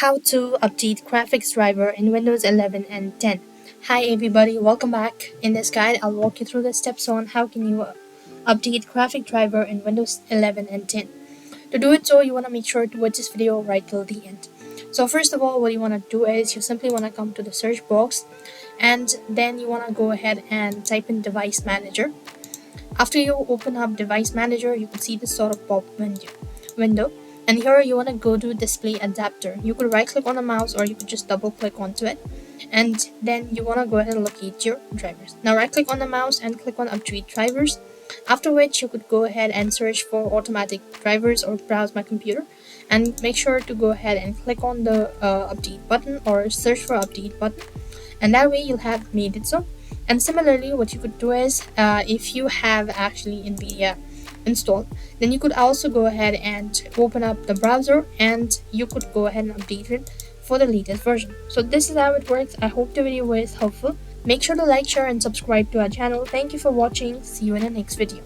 How to update graphics driver in Windows 11 and 10. Hi everybody, welcome back. In this guide, I'll walk you through the steps on how can you update graphic driver in Windows 11 and 10. To do it so, you want to make sure to watch this video right till the end. So first of all, what you want to do is you simply want to come to the search box and then you want to go ahead and type in device manager. After you open up device manager, you can see this sort of pop window. And here you want to go to display adapter. You could right click on the mouse or you could just double click onto it. And then you want to go ahead and locate your drivers. Now right click on the mouse and click on update drivers. After which you could go ahead and search for automatic drivers or browse my computer. And make sure to go ahead and click on the update button or search for update button. And that way you'll have made it so. And similarly, what you could do is if you have actually NVIDIA installed, then you could also go ahead and open up the browser and you could go ahead and update it for the latest version. So this is how it works. I hope the video was helpful. Make sure to like, share and subscribe to our channel. Thank you for watching. See you in the next video.